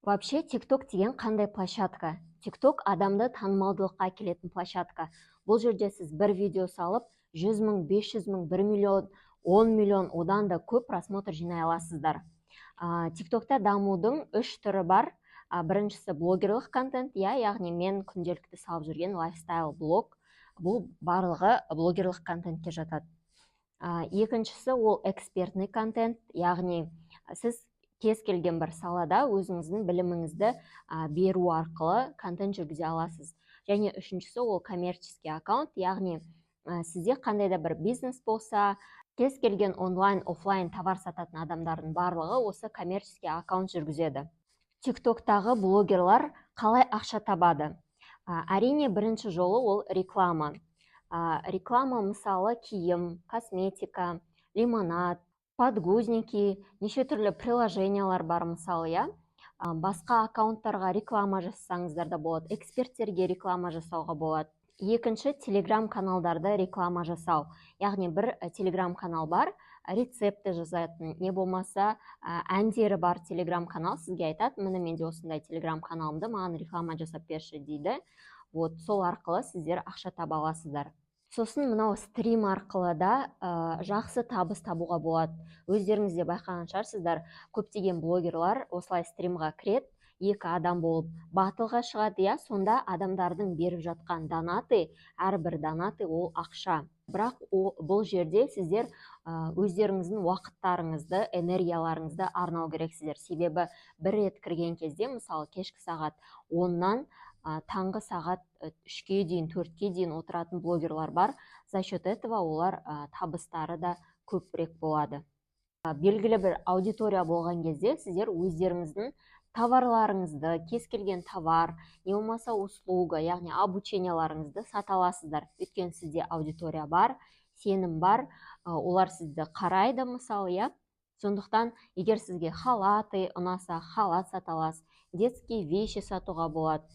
Вообще, TikTok деген қандай площадка? TikTok адамды танымалдылыққа әкелетін площадка. Бұл жерде сіз бір видео салып, 100 мың, 500 мың, 1 миллион, 10 миллион, одан да көп просмотр жинай аласыздар. TikTokта дамудың 3 түрі бар. Біріншісі блогерлық контент, яғни мен күнделікті салып жүрген лайфстайл блог. Бұл барлығы блогерлық контентке жатады. Екіншісі ол экспертный контент, яғни сіз кез келген бір салада өзіңіздің біліміңізді беру арқылы контент жүргізе аласыз. Және үшіншісі ол коммерческий аккаунт, яғни сізде қандай да бір бизнес болса, кез келген онлайн, офлайн товар сататын адамдардың барлығы осы коммерческий аккаунт жүргізеді. TikToктағы блогерлар қалай ақша табады? Әрине, бірінші жолы ол реклама. Реклама мысалы киім, косметика, лимонад, подгузники, неше түрлі приложениялар бар мысалы, басқа аккаунттарға реклама жасасаңыздар да болады, эксперттерге реклама жасауға болады. Екінші, телеграм каналдарды реклама жасау. Яғни бір телеграм канал бар, рецепті жазатын, не болмаса әндері бар телеграм канал сізге айтады, міне менде осындай телеграм каналымды, маған реклама жасап берші дейді. Сол арқылы сіздер ақша таба аласыздар. Сосын мынау стрим арқылы да жақсы табыс табуға болады. Өздеріңіз де байқаған шығарсыздар, көптеген блогерлар осылай стримға кіреді, 2 адам болып батылға шығады, сонда адамдардың беріп жатқан донаты, әрбір донаты ол ақша. Бірақ бұл жерде сіздер өздеріңіздің уақыттарыңызды, энергияларыңызды арнау керексіздер. Себебі бір рет кірген кезде, мысалы кешкі сағат 10-нан таңғы сағат 3-ке дейін, 4-ке дейін отыратын блогерлар бар. За счет этого олар табыстары да көпірек болады. Белгілі бір аудитория болған кезде сіздер өздеріңіздің товарларыңызды, кез келген товар, не болмаса услуга, яғни обученияларыңызды сата аласыздар. Өйткені сізде аудитория бар, сенім бар, олар сізді қарайды мысалы, Сондықтан, егер сізге халаты ұнаса, халат сата аласыз, детские вещи сатуға болады.